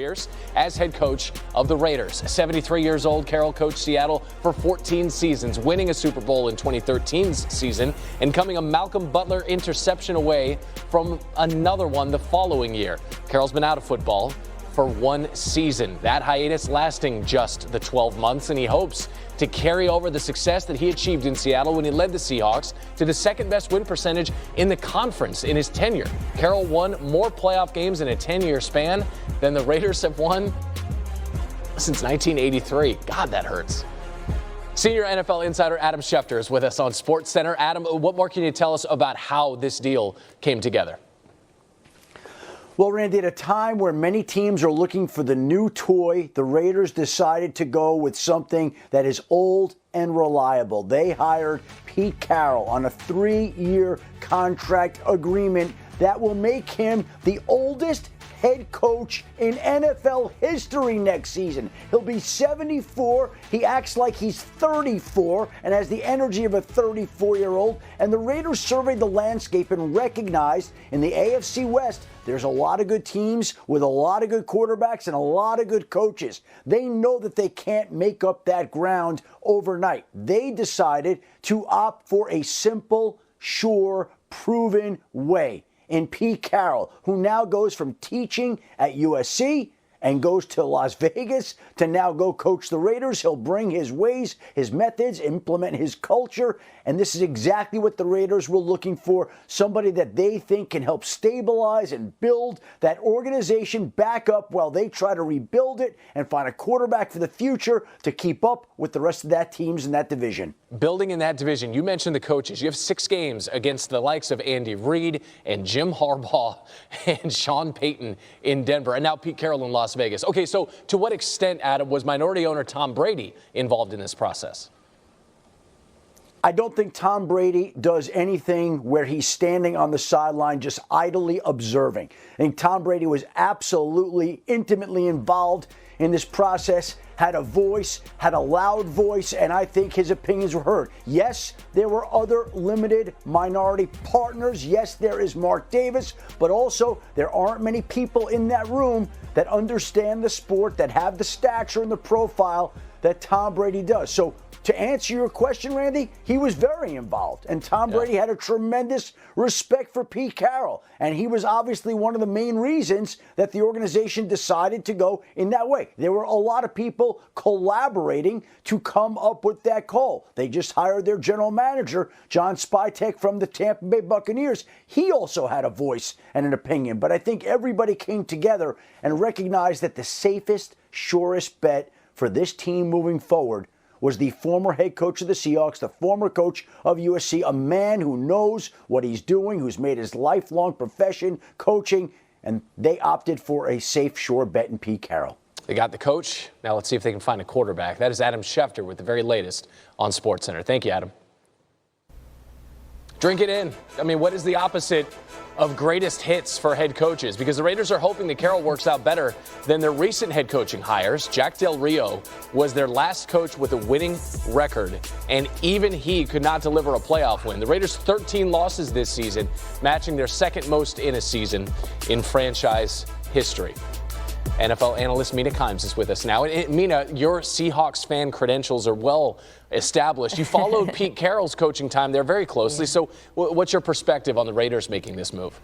Pierce as head coach of the Raiders. 73 years old, Carroll coached Seattle for 14 seasons, winning a Super Bowl in 2013's season and coming a Malcolm Butler interception away from another one the following year. Carroll's been out of football for one season, that hiatus lasting just the 12 months, and he hopes to carry over the success that he achieved in Seattle when he led the Seahawks to the second best win percentage in the conference in his tenure. Carroll won more playoff games in a 10-year span than the Raiders have won since 1983. God, that hurts. Senior NFL insider Adam Schefter is with us on SportsCenter. Adam, what more can you tell us about how this deal came together? Well, Randy, at a time where many teams are looking for the new toy, the Raiders decided to go with something that is old and reliable. They hired Pete Carroll on a 3-year contract agreement that will make him the oldest head coach in NFL history next season. He'll be 74. He acts like he's 34 and has the energy of a 34-year-old. And the Raiders surveyed the landscape and recognized in the AFC West there's a lot of good teams with a lot of good quarterbacks and a lot of good coaches. They know that they can't make up that ground overnight. They decided to opt for a simple, sure, proven way in Pete Carroll, who now goes from teaching at USC and goes to Las Vegas to now go coach the Raiders. He'll bring his ways, his methods, implement his culture, and this is exactly what the Raiders were looking for, somebody that they think can help stabilize and build that organization back up while they try to rebuild it and find a quarterback for the future to keep up with the rest of that teams in that division. Building in that division, you mentioned the coaches. You have 6 games against the likes of Andy Reid and Jim Harbaugh and Sean Payton in Denver, and now Pete Carroll in Las Vegas. Okay, so to what extent, Adam, was minority owner Tom Brady involved in this process? I don't think Tom Brady does anything where he's standing on the sideline just idly observing. I think Tom Brady was absolutely intimately involved in this process, had a voice, had a loud voice, and I think his opinions were heard. Yes, there were other limited minority partners. Yes, there is Mark Davis, but also there aren't many people in that room that understand the sport, that have the stature and the profile that Tom Brady does. So to answer your question, Randy, he was very involved. And Tom Brady had a tremendous respect for Pete Carroll. And he was obviously one of the main reasons that the organization decided to go in that way. There were a lot of people collaborating to come up with that call. They just hired their general manager, John Spytek from the Tampa Bay Buccaneers. He also had a voice and an opinion. But I think everybody came together and recognized that the safest, surest bet for this team moving forward was the former head coach of the Seahawks, the former coach of USC, a man who knows what he's doing, who's made his lifelong profession coaching, and they opted for a safe, sure bet in Pete Carroll. They got the coach. Now let's see if they can find a quarterback. That is Adam Schefter with the very latest on SportsCenter. Thank you, Adam. Drink it in. I mean, what is the opposite of greatest hits for head coaches? Because the Raiders are hoping that Carroll works out better than their recent head coaching hires. Jack Del Rio was their last coach with a winning record, and even he could not deliver a playoff win. The Raiders' 13 losses this season, matching their second most in a season in franchise history. NFL analyst Mina Kimes is with us now. And Mina, your Seahawks fan credentials are well established. You followed Pete Carroll's coaching time there very closely. So what's your perspective on the Raiders making this move?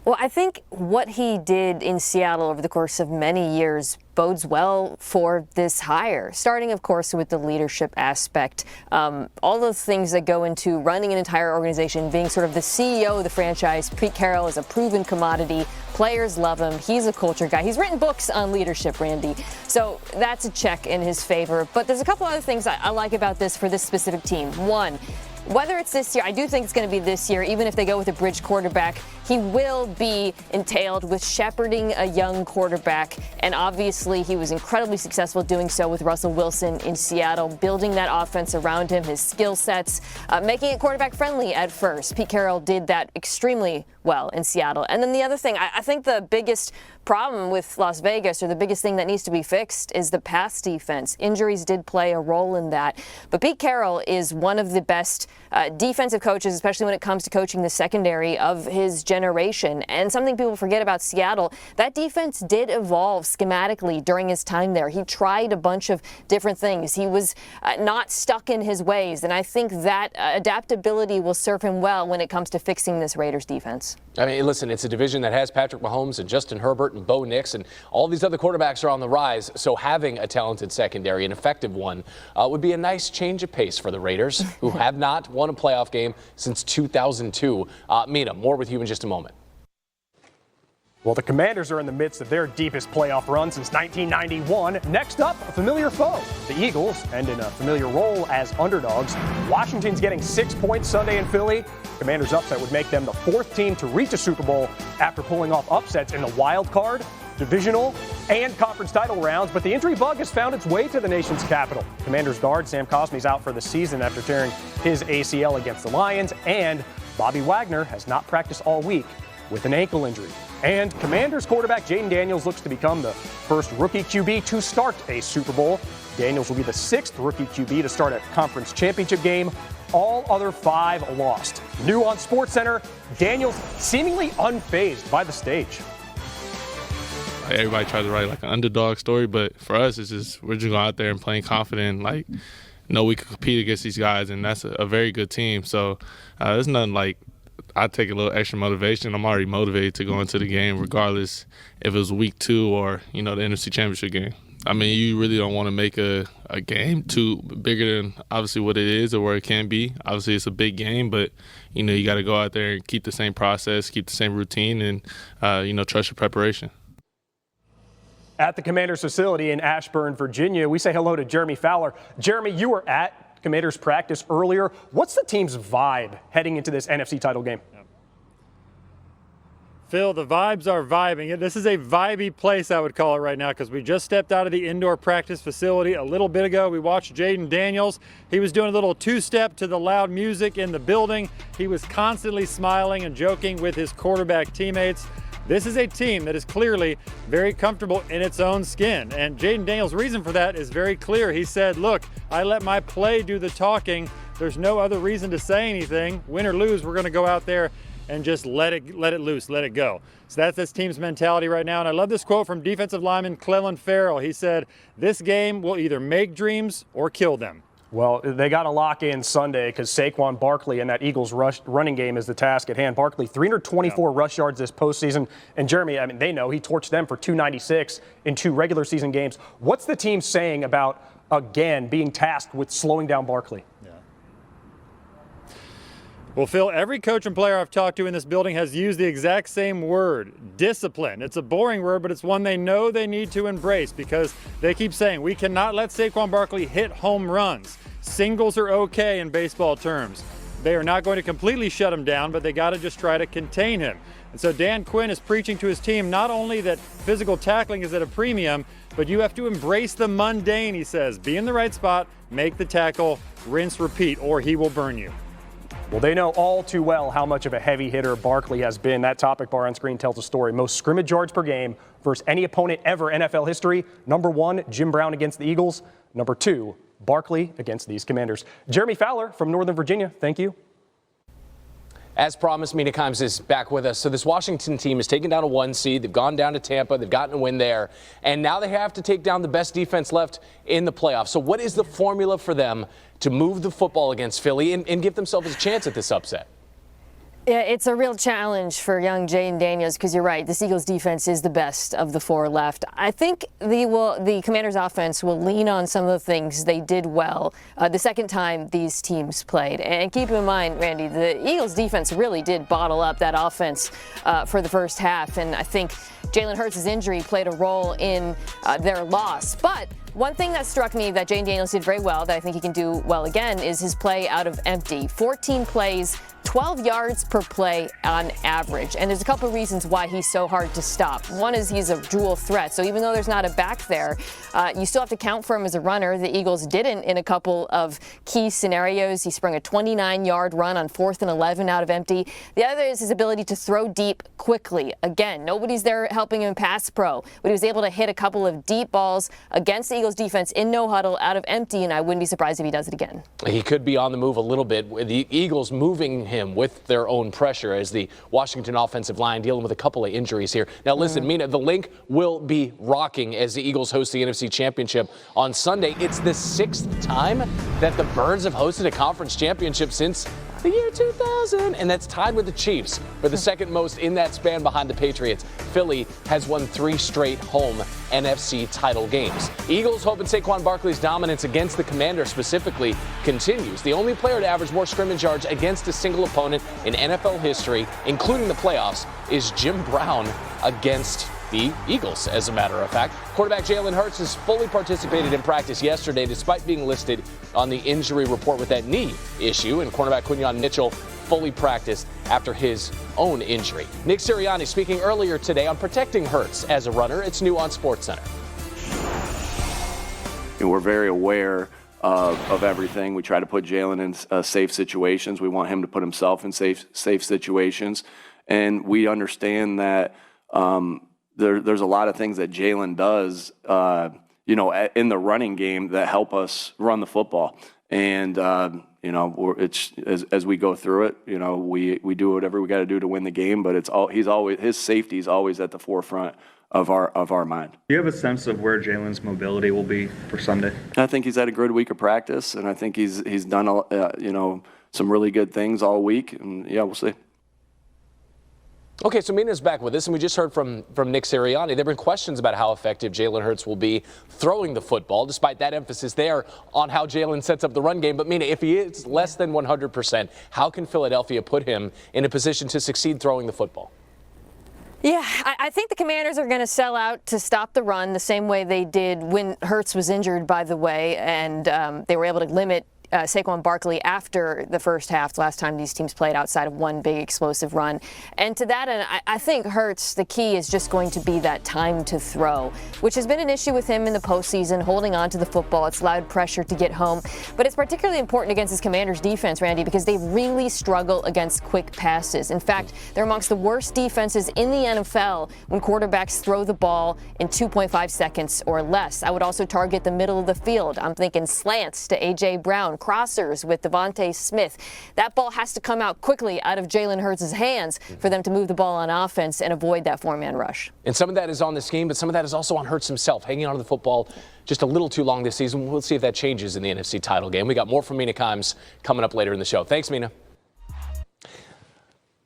Well, I think what he did in Seattle over the course of many years bodes well for this hire, starting, of course, with the leadership aspect. All those things that go into running an entire organization, being sort of the CEO of the franchise. Pete Carroll is a proven commodity. Players love him. He's a culture guy. He's written books on leadership, Randy. So that's a check in his favor. But there's a couple other things I like about this for this specific team. One, whether it's this year, I do think it's going to be this year, even if they go with a bridge quarterback, he will be entailed with shepherding a young quarterback. And obviously, he was incredibly successful doing so with Russell Wilson in Seattle, building that offense around him, his skill sets, making it quarterback friendly at first. Pete Carroll did that extremely well in Seattle. And then the other thing, I think the biggest problem with Las Vegas, or the biggest thing that needs to be fixed, is the pass defense. Injuries did play a role in that. But Pete Carroll is one of the best defensive coaches, especially when it comes to coaching the secondary, of his generation. And something people forget about Seattle, that defense did evolve schematically during his time there. He tried a bunch of different things. He was not stuck in his ways. And I think that adaptability will serve him well when it comes to fixing this Raiders defense. I mean, listen, it's a division that has Patrick Mahomes and Justin Herbert and Bo Nix, and all these other quarterbacks are on the rise. So having a talented secondary, an effective one, would be a nice change of pace for the Raiders, who have not won a playoff game since 2002. Mina, more with you in just a moment. Well, the Commanders are in the midst of their deepest playoff run since 1991. Next up, a familiar foe, the Eagles, and in a familiar role as underdogs. Washington's getting 6 points Sunday in Philly. Commanders' upset would make them the 4th team to reach a Super Bowl after pulling off upsets in the wild card, divisional, and conference title rounds. But the injury bug has found its way to the nation's capital. Commanders guard Sam Cosmi's out for the season after tearing his ACL against the Lions, and Bobby Wagner has not practiced all week with an ankle injury. And Commanders quarterback Jaden Daniels looks to become the first rookie QB to start a Super Bowl. Daniels will be the 6th rookie QB to start a conference championship game. All other 5 lost. New on SportsCenter, Daniels seemingly unfazed by the stage. Everybody tries to write like an underdog story, but for us, it's just we're just going out there and playing confident, like know we can compete against these guys, and that's a very good team. So there's nothing like I take a little extra motivation. I'm already motivated to go into the game, regardless if it was week 2 or the NFC Championship game. I mean, you really don't want to make a game too bigger than obviously what it is or where it can be. Obviously, it's a big game, but you got to go out there and keep the same process, keep the same routine, and trust your preparation. At the Commanders facility in Ashburn, Virginia, we say hello to Jeremy Fowler. Jeremy, you were at Commanders practice earlier. What's the team's vibe heading into this NFC title game? Phil, the vibes are vibing. This is a vibey place, I would call it right now, because we just stepped out of the indoor practice facility a little bit ago. We watched Jaden Daniels. He was doing a little 2-step to the loud music in the building. He was constantly smiling and joking with his quarterback teammates. This is a team that is clearly very comfortable in its own skin. And Jaden Daniels' reason for that is very clear. He said, look, I let my play do the talking. There's no other reason to say anything. Win or lose, we're going to go out there and just let it loose, let it go. So that's this team's mentality right now. And I love this quote from defensive lineman Clellan Ferrell. He said, this game will either make dreams or kill them. Well, they got to lock in Sunday because Saquon Barkley and that Eagles running game is the task at hand. Barkley, 324 rush yards this postseason. And Jeremy, I mean, they know he torched them for 296 in 2 regular season games. What's the team saying about, again, being tasked with slowing down Barkley? Well, Phil, every coach and player I've talked to in this building has used the exact same word, discipline. It's a boring word, but it's one they know they need to embrace because they keep saying, we cannot let Saquon Barkley hit home runs. Singles are okay in baseball terms. They are not going to completely shut him down, but they got to just try to contain him. And so Dan Quinn is preaching to his team not only that physical tackling is at a premium, but you have to embrace the mundane, he says. Be in the right spot, make the tackle, rinse, repeat, or he will burn you. Well, they know all too well how much of a heavy hitter Barkley has been. That topic bar on screen tells a story. Most scrimmage yards per game versus any opponent ever NFL history. Number 1, Jim Brown against the Eagles. Number 2, Barkley against these Commanders. Jeremy Fowler from Northern Virginia, thank you. As promised, Mina Kimes is back with us. So this Washington team has taken down a 1 seed. They've gone down to Tampa. They've gotten a win there. And now they have to take down the best defense left in the playoffs. So what is the formula for them to move the football against Philly and give themselves a chance at this upset? Yeah, it's a real challenge for young Jaden Daniels because you're right. The Eagles defense is the best of the 4 left. I think the Commanders offense will lean on some of the things they did well the second time these teams played. And keep in mind, Randy, the Eagles defense really did bottle up that offense for the first half. And I think Jalen Hurts' injury played a role in their loss. But one thing that struck me that Jaden Daniels did very well, that I think he can do well again, is his play out of empty. 14 plays, 12 yards per play on average. And there's a couple of reasons why he's so hard to stop. One is he's a dual threat. So even though there's not a back there, you still have to count for him as a runner. The Eagles didn't in a couple of key scenarios. He sprung a 29-yard run on 4th and 11 out of empty. The other is his ability to throw deep quickly. Again, nobody's there helping him pass pro, but he was able to hit a couple of deep balls against the Eagles defense in no huddle out of empty, and I wouldn't be surprised if he does it again. He could be on the move a little bit, with the Eagles moving him with their own pressure as the Washington offensive line dealing with a couple of injuries here. Now listen, Mina, the link will be rocking as the Eagles host the NFC Championship on Sunday. It's the 6th time that the Birds have hosted a conference championship since the year 2000, and that's tied with the Chiefs for the second most in that span behind the Patriots. Philly has won 3 straight home NFC title games. Eagles hoping Saquon Barkley's dominance against the Commanders specifically continues. The only player to average more scrimmage yards against a single opponent in NFL history, including the playoffs, is Jim Brown against the Eagles, as a matter of fact. Quarterback Jalen Hurts has fully participated in practice yesterday despite being listed on the injury report with that knee issue, and cornerback Quinyon Mitchell fully practiced after his own injury. Nick Sirianni speaking earlier today on protecting Hurts as a runner. It's new on SportsCenter. We're very aware of everything. We try to put Jalen in safe situations. We want him to put himself in safe situations, and we understand that there's a lot of things that Jalen does, in the running game that help us run the football. And, it's as we go through it, we do whatever we got to do to win the game, but his safety is always at the forefront of our mind. Do you have a sense of where Jalen's mobility will be for Sunday? I think he's had a good week of practice, and I think he's done, some really good things all week, and we'll see. Okay, so Mina's back with us, and we just heard from Nick Sirianni. There have been questions about how effective Jalen Hurts will be throwing the football, despite that emphasis there on how Jalen sets up the run game. But Mina, if he is less than 100%, how can Philadelphia put him in a position to succeed throwing the football? Yeah, I think the Commanders are going to sell out to stop the run the same way they did when Hurts was injured, by the way, and they were able to limit Saquon Barkley after the first half, last time these teams played, outside of one big explosive run. And to that end, I think Hurts, the key is just going to be that time to throw, which has been an issue with him in the postseason, holding on to the football. It's loud pressure to get home. But it's particularly important against his Commanders defense, Randy, because they really struggle against quick passes. In fact, they're amongst the worst defenses in the NFL when quarterbacks throw the ball in 2.5 seconds or less. I would also target the middle of the field. I'm thinking slants to A.J. Brown, crossers with Devontae Smith. That ball has to come out quickly out of Jalen Hurts' hands for them to move the ball on offense and avoid that 4-man rush. And some of that is on the scheme, but some of that is also on Hurts himself, hanging on to the football just a little too long this season. We'll see if that changes in the NFC title game. We got more from Mina Kimes coming up later in the show. Thanks, Mina.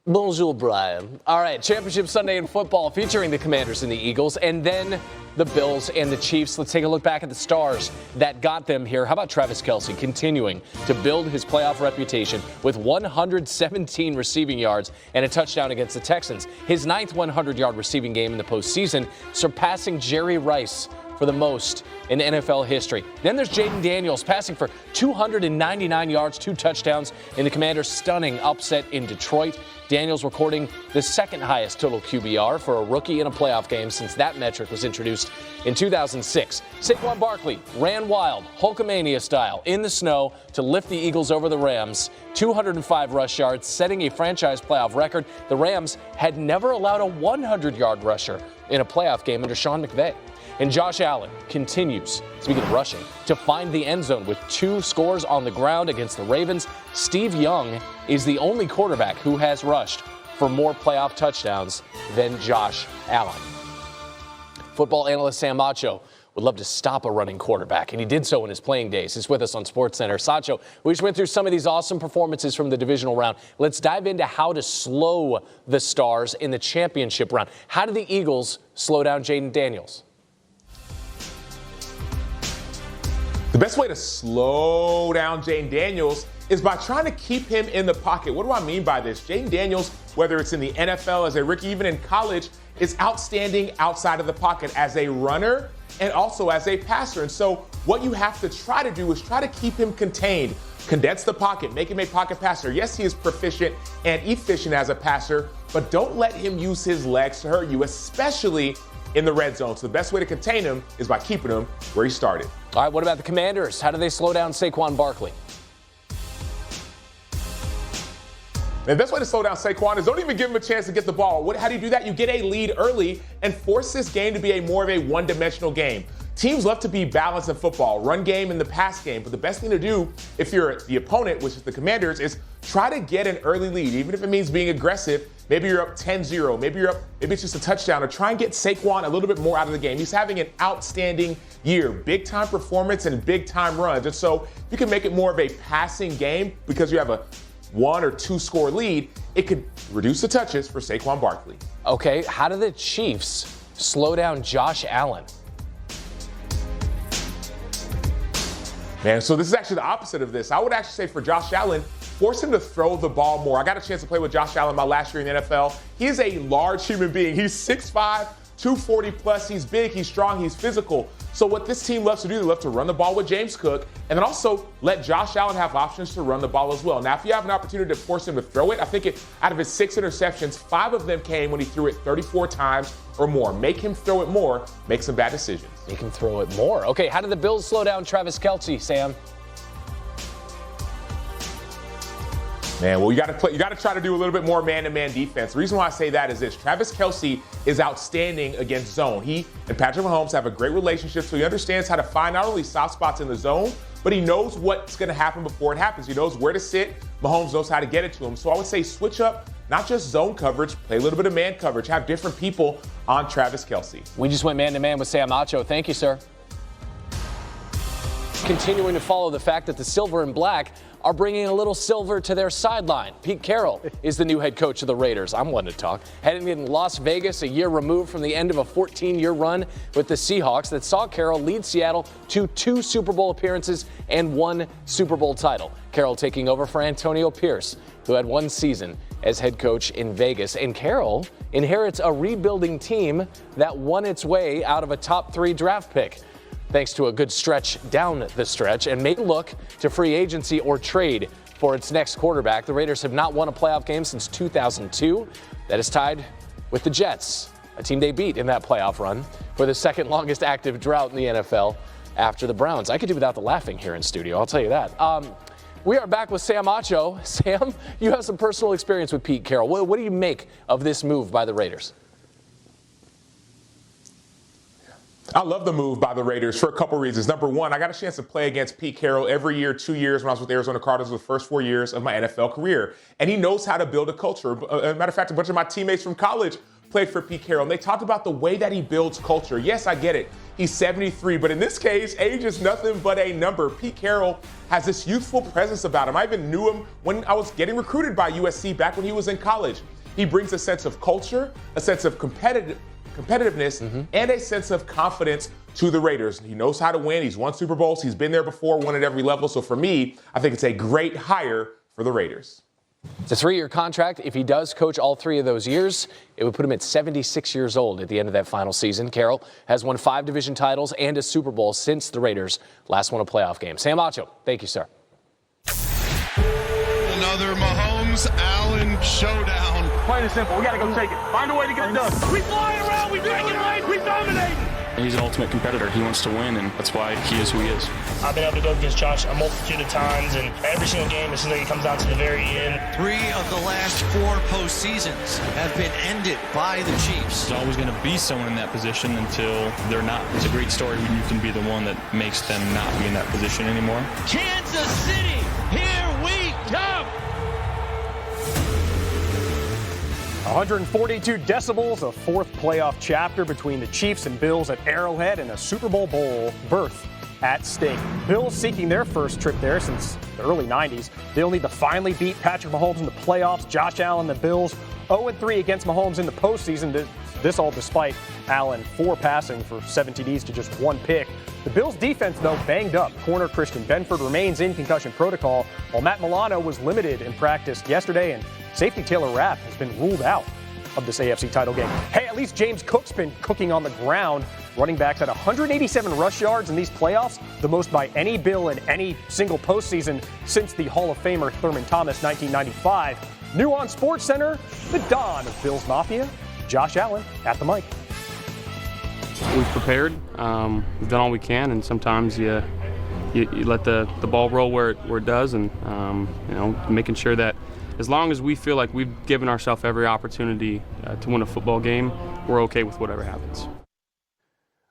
Bonjour, Brian. All right, Championship Sunday in football featuring the Commanders and the Eagles, and then the Bills and the Chiefs. Let's take a look back at the stars that got them here. How about Travis Kelce continuing to build his playoff reputation with 117 receiving yards and a touchdown against the Texans. His 9th 100-yard receiving game in the postseason, surpassing Jerry Rice for the most in NFL history. Then there's Jaden Daniels passing for 299 yards, 2 touchdowns in the Commanders' stunning upset in Detroit. Daniels recording the second highest total QBR for a rookie in a playoff game since that metric was introduced in 2006. Saquon Barkley ran wild, Hulkamania style, in the snow to lift the Eagles over the Rams. 205 rush yards, setting a franchise playoff record. The Rams had never allowed a 100-yard rusher in a playoff game under Sean McVay. And Josh Allen continues, speaking of rushing, to find the end zone with 2 scores on the ground against the Ravens. Steve Young is the only quarterback who has rushed for more playoff touchdowns than Josh Allen. Football analyst SamAcho would love to stop a running quarterback, and he did so in his playing days. He's with us on SportsCenter. Sacho, we just went through some of these awesome performances from the divisional round. Let's dive into how to slow the Stars in the championship round. How did the Eagles slow down Jaden Daniels? The best way to slow down Jaden Daniels is by trying to keep him in the pocket. What do I mean by this? Jaden Daniels, whether it's in the NFL as a rookie, even in college, is outstanding outside of the pocket as a runner and also as a passer. And so what you have to try to do is try to keep him contained. Condense the pocket, make him a pocket passer. Yes, he is proficient and efficient as a passer, but don't let him use his legs to hurt you, especially in the red zone. So the best way to contain him is by keeping him where he started. All right, what about the Commanders? How do they slow down Saquon Barkley? The best way to slow down Saquon is don't even give him a chance to get the ball. How do you do that? You get a lead early and force this game to be more of a one-dimensional game. Teams love to be balanced in football, run game and the pass game, but the best thing to do if you're the opponent, which is the Commanders, is try to get an early lead, even if it means being aggressive. Maybe you're up 10-0, maybe it's just a touchdown, or try and get Saquon a little bit more out of the game. He's having an outstanding year, big-time performance and big-time runs, and so you can make it more of a passing game because you have a 1 or 2 score lead. It could reduce the touches for Saquon Barkley. Okay, how do the Chiefs slow down Josh Allen? Man, so this is actually the opposite of this. I would actually say for Josh Allen, force him to throw the ball more. I got a chance to play with Josh Allen my last year in the NFL. He is a large human being. He's 6'5", 240 plus. He's big, he's strong, he's physical. So what this team loves to do, they love to run the ball with James Cook and then also let Josh Allen have options to run the ball as well. Now, if you have an opportunity to force him to throw it, I think out of his 6 interceptions, 5 of them came when he threw it 34 times or more. Make him throw it more, make some bad decisions. Make him throw it more. Okay, how did the Bills slow down Travis Kelce, Sam? Man, well, you got to try to do a little bit more man-to-man defense. The reason why I say that is this. Travis Kelce is outstanding against zone. He and Patrick Mahomes have a great relationship, so he understands how to find not only soft spots in the zone, but he knows what's going to happen before it happens. He knows where to sit. Mahomes knows how to get it to him. So I would say switch up, not just zone coverage, play a little bit of man coverage, have different people on Travis Kelce. We just went man-to-man with SamAcho. Thank you, sir. Continuing to follow the fact that the silver and black are bringing a little silver to their sideline. Pete Carroll is the new head coach of the Raiders. I'm one to talk. Heading in Las Vegas, a year removed from the end of a 14-year run with the Seahawks that saw Carroll lead Seattle to 2 Super Bowl appearances and 1 Super Bowl title. Carroll taking over for Antonio Pierce, who had 1 season as head coach in Vegas. And Carroll inherits a rebuilding team that won its way out of a top 3 draft pick, thanks to a good stretch down the stretch, and may look to free agency or trade for its next quarterback. The Raiders have not won a playoff game since 2002. That is tied with the Jets, a team they beat in that playoff run, for the second longest active drought in the NFL after the Browns. I could do without the laughing here in studio, I'll tell you that. We are back with SamAcho. Sam, you have some personal experience with Pete Carroll. What do you make of this move by the Raiders? I love the move by the Raiders for a couple reasons. Number one, I got a chance to play against Pete Carroll every year, 2 years when I was with the Arizona Cardinals, the first 4 years of my NFL career. And he knows how to build a culture. As a matter of fact, a bunch of my teammates from college played for Pete Carroll, and they talked about the way that he builds culture. Yes, I get it. He's 73, but in this case, age is nothing but a number. Pete Carroll has this youthful presence about him. I even knew him when I was getting recruited by USC back when he was in college. He brings a sense of culture, a sense of competitiveness, and a sense of confidence to the Raiders. He knows how to win. He's won Super Bowls. He's been there before, won at every level. So for me, I think it's a great hire for the Raiders. It's a 3-year contract. If he does coach all 3 of those years, it would put him at 76 years old at the end of that final season. Carroll has won 5 division titles and a Super Bowl since the Raiders last won a playoff game. SamAcho, thank you, sir. Another Mahomes-Allen showdown. Plain and simple. We got to go take it. Find a way to get it done. We fly around. We drag it lane. We dominate. He's an ultimate competitor. He wants to win, and that's why he is who he is. I've been able to go against Josh a multitude of times, and every single game, it seems like it comes down to the very end. 3 of the last 4 postseasons have been ended by the Chiefs. There's always going to be someone in that position until they're not. It's a great story when you can be the one that makes them not be in that position anymore. Kansas City, here we come! 142 decibels, a 4th playoff chapter between the Chiefs and Bills at Arrowhead, and a Super Bowl berth at stake. Bills seeking their first trip there since the early 90s. They'll need to finally beat Patrick Mahomes in the playoffs. Josh Allen, the Bills, 0-3 against Mahomes in the postseason. This all despite Allen 4 passing for 7 TDs to just 1 pick. The Bills' defense, though, banged up. Corner Christian Benford remains in concussion protocol, while Matt Milano was limited in practice yesterday, and safety Taylor Rapp has been ruled out of this AFC title game. Hey, at least James Cook's been cooking on the ground Running backs had 187 rush yards in these playoffs, the most by any Bill in any single postseason since the Hall of Famer Thurman Thomas 1995. New on SportsCenter, the dawn of Bills Mafia. Josh Allen at the mic. We've prepared. We've done all we can, and sometimes you let the ball roll where it does, and making sure that as long as we feel like we've given ourselves every opportunity to win a football game, we're okay with whatever happens.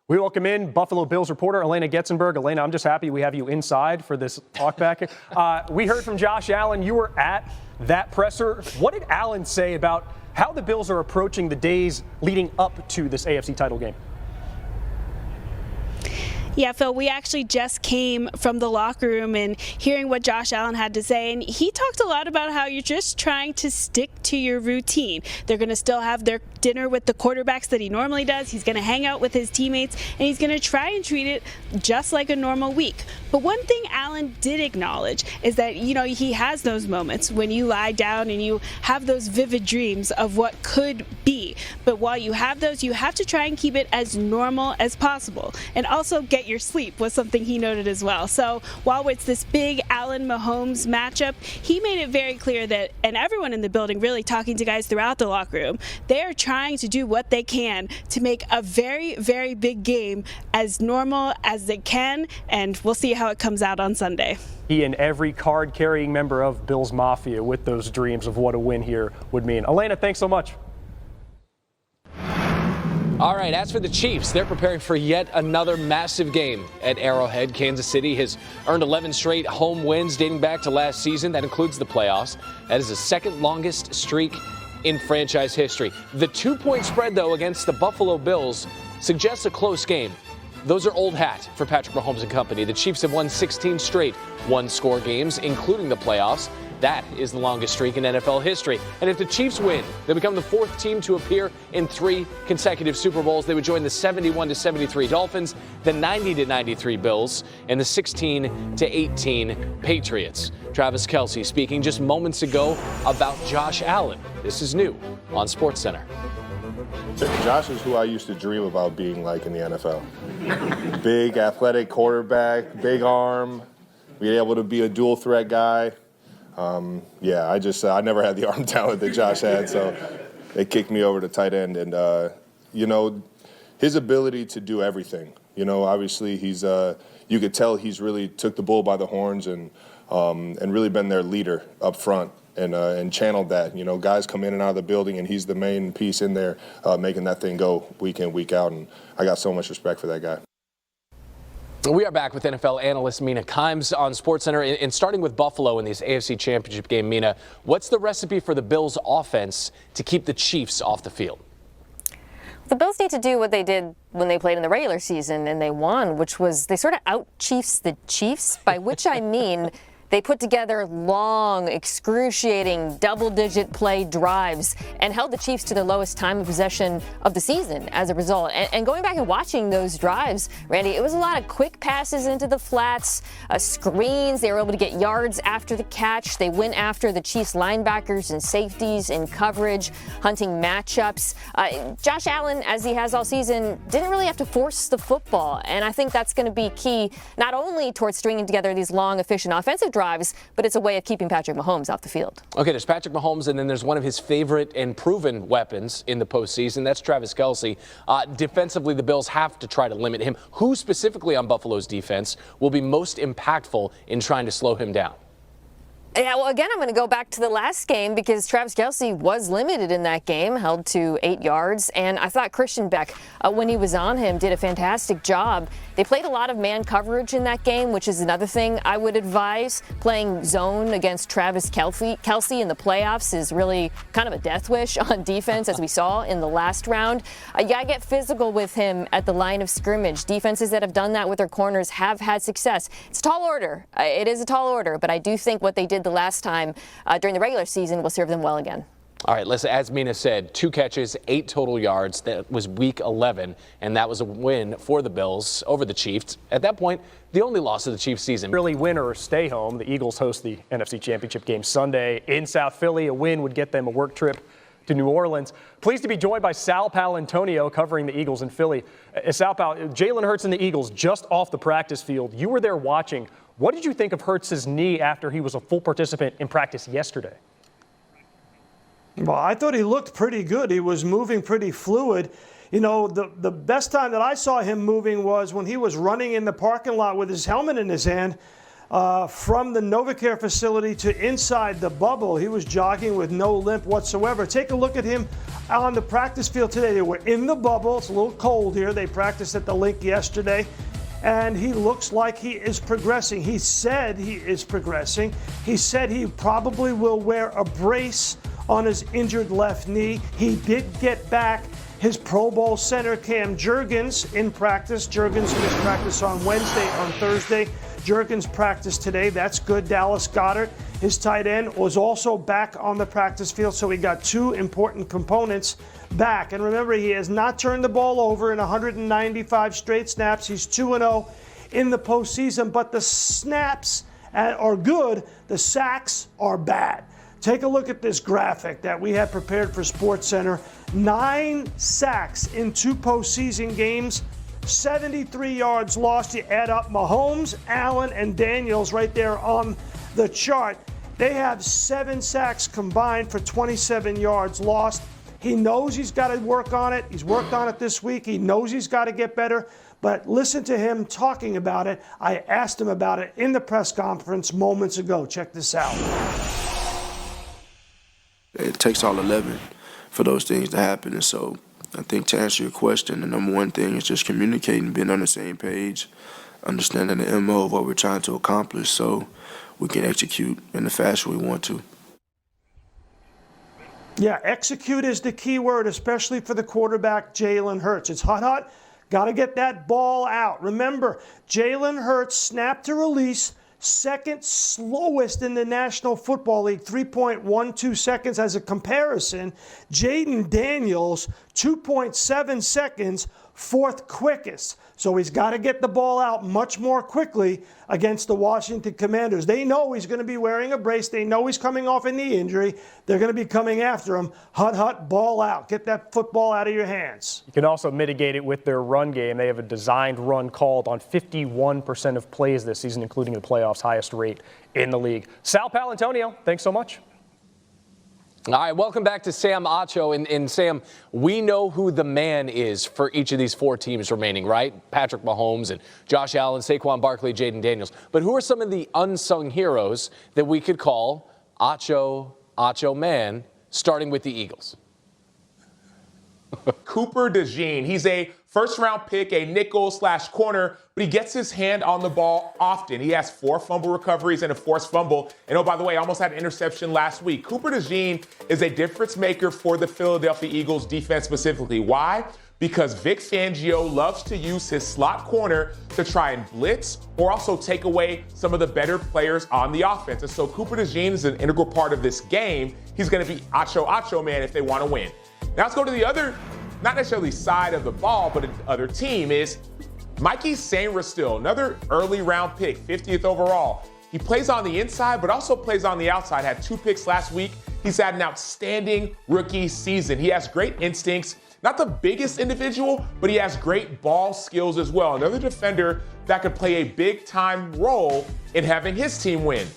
We welcome in Buffalo Bills reporter Elena Getzenberg. Elena, I'm just happy we have you inside for this talk back. We heard from Josh Allen. You were at that presser. What did Allen say about how the Bills are approaching the days leading up to this AFC title game? Yeah, Phil, we actually just came from the locker room and hearing what Josh Allen had to say, and he talked a lot about how you're just trying to stick to your routine. They're going to still have their dinner with the quarterbacks that he normally does. He's going to hang out with his teammates, and he's going to try and treat it just like a normal week. But one thing Allen did acknowledge is that, he has those moments when you lie down and you have those vivid dreams of what could be. But while you have those, you have to try and keep it as normal as possible. And also get your sleep was something he noted as well. So while it's this big Allen-Mahomes matchup, he made it very clear that, and everyone in the building really talking to guys throughout the locker room, they are trying to do what they can to make a very, very big game as normal as they can, and we'll see how it comes out on Sunday. He and every card-carrying member of Bills Mafia with those dreams of what a win here would mean. Elena, thanks so much. All right, as for the Chiefs, they're preparing for yet another massive game at Arrowhead. Kansas City has earned 11 straight home wins dating back to last season. That includes the playoffs. That is the second longest streak in franchise history. The 2-point spread, though, against the Buffalo Bills suggests a close game. Those are old hat for Patrick Mahomes and company. The Chiefs have won 16 straight one-score games, including the playoffs. That is the longest streak in NFL history. And if the Chiefs win, they become the fourth team to appear in 3 consecutive Super Bowls. They would join the 71-73 Dolphins, the 90-93 Bills, and the 16-18 Patriots. Travis Kelce speaking just moments ago about Josh Allen. This is new on SportsCenter. Josh is who I used to dream about being like in the NFL. Big, athletic quarterback, big arm, being able to be a dual threat guy. I never had the arm talent that Josh had, so they kicked me over to tight end. And, his ability to do everything, obviously he's, you could tell he's really took the bull by the horns and really been their leader up front and channeled that. Guys come in and out of the building, and he's the main piece in there making that thing go week in, week out. And I got so much respect for that guy. We are back with NFL analyst Mina Kimes on SportsCenter. And starting with Buffalo in this AFC Championship game, Mina, what's the recipe for the Bills' offense to keep the Chiefs off the field? The Bills need to do what they did when they played in the regular season and they won, which was they sort of out-Chiefs the Chiefs, by which I mean they put together long, excruciating, double-digit play drives and held the Chiefs to their lowest time of possession of the season as a result. And going back and watching those drives, Randy, it was a lot of quick passes into the flats, screens. They were able to get yards after the catch. They went after the Chiefs linebackers and safeties in coverage, hunting matchups. Josh Allen, as he has all season, didn't really have to force the football. And I think that's going to be key, not only towards stringing together these long, efficient offensive drives, but it's a way of keeping Patrick Mahomes off the field. Okay, there's Patrick Mahomes, and then there's one of his favorite and proven weapons in the postseason. That's Travis Kelce. Defensively, the Bills have to try to limit him. Who specifically on Buffalo's defense will be most impactful in trying to slow him down? Yeah, well, again, I'm going to go back to the last game because Travis Kelce was limited in that game, held to 8 yards. And I thought Christian Beck, when he was on him, did a fantastic job. They played a lot of man coverage in that game, which is another thing I would advise. Playing zone against Travis Kelce in the playoffs is really kind of a death wish on defense, as we saw in the last round. You got to get physical with him at the line of scrimmage. Defenses that have done that with their corners have had success. It's a tall order. It is a tall order, but I do think what they did the last time during the regular season will serve them well again. All right, listen, as Mina said, 2 catches, 8 total yards. That was week 11, and that was a win for the Bills over the Chiefs. At that point, the only loss of the Chiefs season. Really win or stay home. The Eagles host the NFC Championship game Sunday in South Philly. A win would get them a work trip to New Orleans. Pleased to be joined by Sal Paolantonio covering the Eagles in Philly. Sal Pal, Jalen Hurts and the Eagles just off the practice field. You were there watching. What did you think of Hurts' knee after he was a full participant in practice yesterday? Well, I thought he looked pretty good. He was moving pretty fluid. You know, the best time that I saw him moving was when he was running in the parking lot with his helmet in his hand from the NovaCare facility to inside the bubble. He was jogging with no limp whatsoever. Take a look at him on the practice field today. They were in the bubble. It's a little cold here. They practiced at the link yesterday. And he looks like he is progressing. He said he is progressing. He said he probably will wear a brace on his injured left knee. He did get back his Pro Bowl center Cam Jurgens in practice. Jurgens missed practice on Wednesday. On Thursday, Jurgens practiced today. That's good. Dallas Goedert, his tight end, was also back on the practice field. So he got two important components back. And remember, he has not turned the ball over in 195 straight snaps. He's 2-0 in the postseason. But the snaps are good. The sacks are bad. Take a look at this graphic that we had prepared for SportsCenter. 9 sacks in 2 postseason games, 73 yards lost. You add up Mahomes, Allen, and Daniels right there on the chart. They have 7 sacks combined for 27 yards lost. He knows he's got to work on it. He's worked on it this week. He knows he's got to get better. But listen to him talking about it. I asked him about it in the press conference moments ago. Check this out. It takes all 11 for those things to happen. And so I think to answer your question, the number one thing is just communicating, being on the same page, understanding the MO of what we're trying to accomplish so we can execute in the fashion we want to. Yeah, execute is the key word, especially for the quarterback, Jalen Hurts. It's hot. Got to get that ball out. Remember, Jalen Hurts snap to release, second slowest in the National Football League, 3.12 seconds as a comparison. Jaden Daniels, 2.7 seconds, fourth quickest. So he's got to get the ball out much more quickly against the Washington Commanders. They know he's going to be wearing a brace. They know he's coming off a knee injury. They're going to be coming after him. Hut, ball out. Get that football out of your hands. You can also mitigate it with their run game. They have a designed run called on 51% of plays this season, including the playoffs' highest rate in the league. Sal Paolantonio, thanks so much. All right, welcome back to SamAcho. And Sam, we know who the man is for each of these 4 teams remaining, right? Patrick Mahomes and Josh Allen, Saquon Barkley, Jaden Daniels. But who are some of the unsung heroes that we could call Acho man, starting with the Eagles? Cooper DeJean. He's a first-round pick, a nickel/corner, but he gets his hand on the ball often. He has 4 fumble recoveries and a forced fumble. And oh, by the way, almost had an interception last week. Cooper DeJean is a difference maker for the Philadelphia Eagles defense specifically. Why? Because Vic Fangio loves to use his slot corner to try and blitz or also take away some of the better players on the offense. And so Cooper DeJean is an integral part of this game. He's going to be Acho man if they want to win. Now let's go to the other, not necessarily side of the ball, but the other team is Mikey Sainristil, another early round pick, 50th overall. He plays on the inside, but also plays on the outside. Had 2 picks last week. He's had an outstanding rookie season. He has great instincts. Not the biggest individual, but he has great ball skills as well. Another defender that could play a big-time role in having his team win.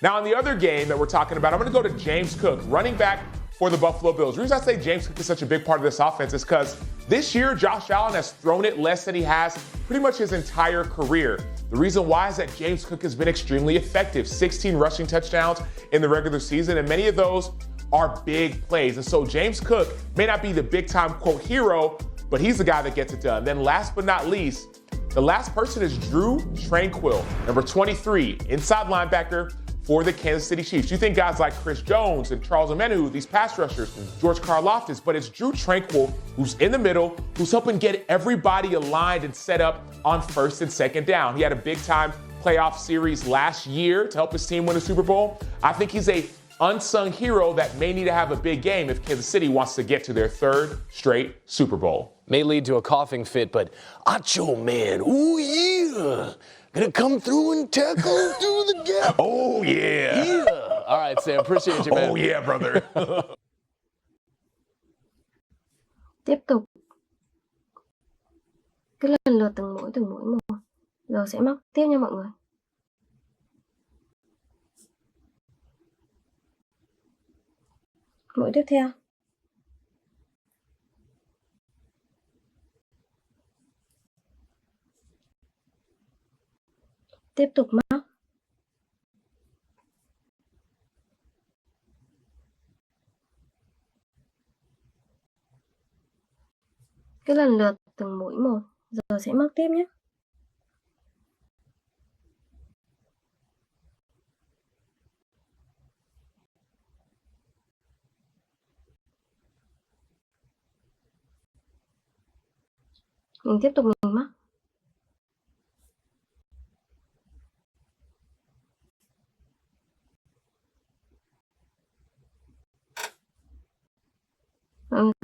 Now, in the other game that we're talking about, I'm going to go to James Cook, running back for the Buffalo Bills. The reason I say James Cook is such a big part of this offense is because this year, Josh Allen has thrown it less than he has pretty much his entire career. The reason why is that James Cook has been extremely effective. 16 rushing touchdowns in the regular season, and many of those are big plays. And so James Cook may not be the big-time, quote, hero, but he's the guy that gets it done. Then last but not least, the last person is Drew Tranquill, number 23, inside linebacker for the Kansas City Chiefs. You think guys like Chris Jones and Charles Omenihu, these pass rushers, George Karlaftis, but it's Drew Tranquill who's in the middle, who's helping get everybody aligned and set up on first and second down. He had a big-time playoff series last year to help his team win a Super Bowl. I think he's a unsung hero that may need to have a big game if Kansas City wants to get to their 3rd straight Super Bowl. May lead to a coughing fit, but Acho man, ooh yeah. Gonna come through and tackle through the gap. Oh, yeah. Yeah. All right, Sam, appreciate you, man. Oh, yeah, brother. Tiếp tục. Cứ lần lượt từng mũi một. Rồi sẽ móc tiếp nha mọi người. Mũi tiếp theo. Tiếp tục móc. Cứ lần lượt từng mũi một, rồi sẽ móc tiếp nhé. Mình tiếp tục mình móc.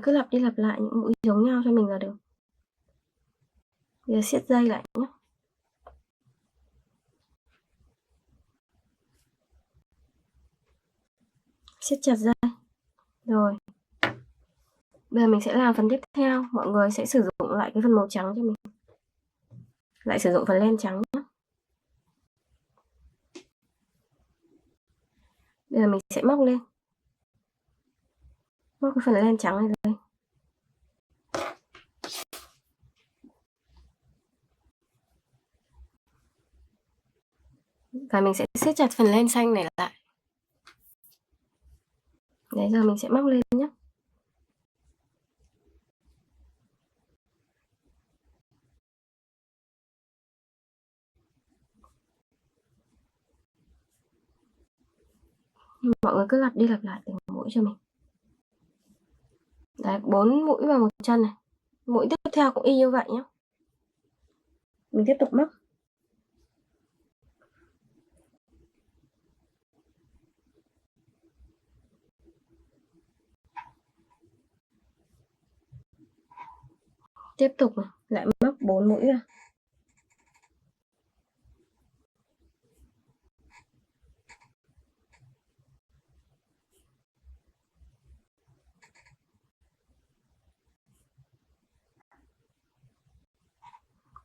Cứ lặp đi lặp lại những mũi giống nhau cho mình là được. Bây giờ siết dây lại nhé. Siết chặt dây. Rồi. Bây giờ mình sẽ làm phần tiếp theo. Mọi người sẽ sử dụng lại cái phần màu trắng cho mình. Lại sử dụng phần len trắng nhé. Bây giờ mình sẽ móc lên. Móc cái phần len trắng này lên. Và mình sẽ siết chặt phần len xanh này lại. Đấy, giờ mình sẽ móc lên nhé. Mọi người cứ lặp đi lặp lại từng mũi cho mình. Đấy, 4 mũi vào một chân này. Mũi tiếp theo cũng y như vậy nhé. Mình tiếp tục móc. Tiếp tục này, lại móc 4 mũi vào.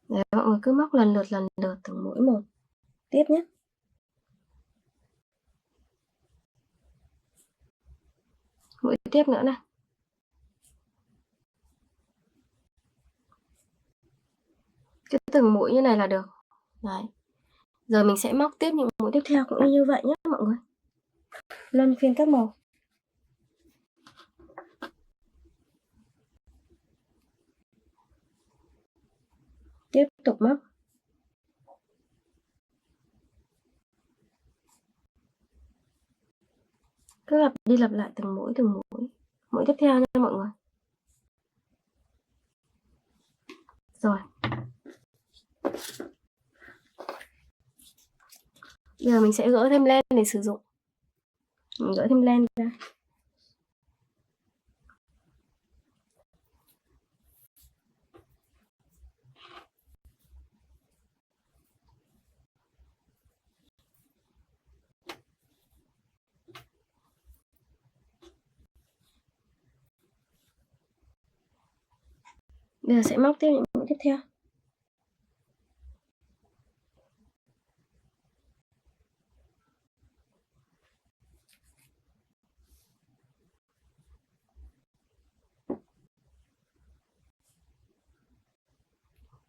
Đấy, mọi người cứ móc lần lượt từng mũi một. Tiếp nhé. Mũi tiếp nữa này. Cứ từng mũi như này là được. Đấy. Giờ mình sẽ móc tiếp những mũi tiếp theo cũng như vậy nhé mọi người. Luân phiên các màu. Tiếp tục móc. Cứ lặp đi lặp lại từng mũi. Mũi tiếp theo nha mọi người. Rồi. Bây giờ mình sẽ gỡ thêm len để sử dụng. Mình gỡ thêm len ra. Bây giờ sẽ móc tiếp những mũi tiếp theo.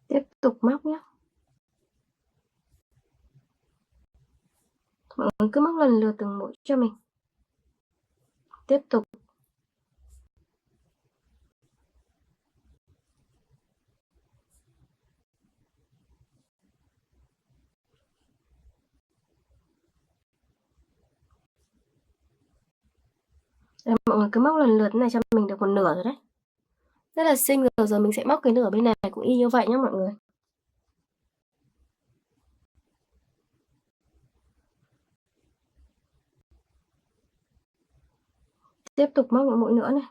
Tiếp tục móc nhé. Mọi người cứ móc lần lượt từng mũi cho mình. Tiếp tục. Đây, mọi người cứ móc lần lượt này cho mình được một nửa rồi đấy. Rất là xinh rồi. Giờ mình sẽ móc cái nửa bên này cũng y như vậy nhé mọi người. Tiếp tục móc một mũi nữa này.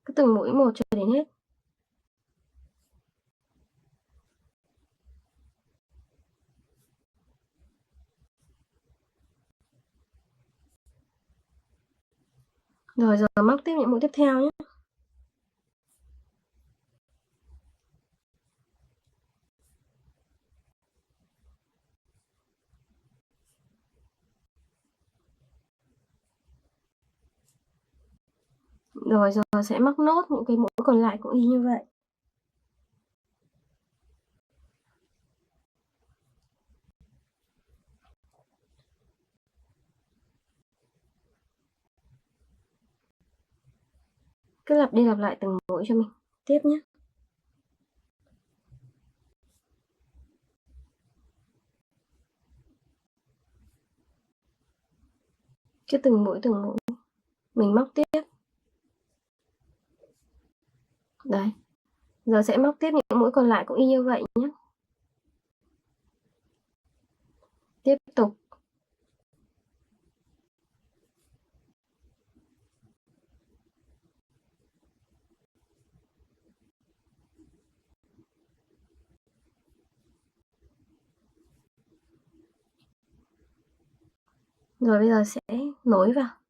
Cứ từng mũi một cho đến hết. Rồi giờ móc tiếp những mũi tiếp theo nhé. Rồi giờ sẽ móc nốt những cái mũi còn lại cũng y như vậy. Cứ lặp đi lặp lại từng mũi cho mình. Tiếp nhé. Cứ từng mũi mình móc tiếp. Đấy. Giờ sẽ móc tiếp những mũi còn lại cũng y như vậy nhé. Tiếp tục. Rồi bây giờ sẽ nối vào.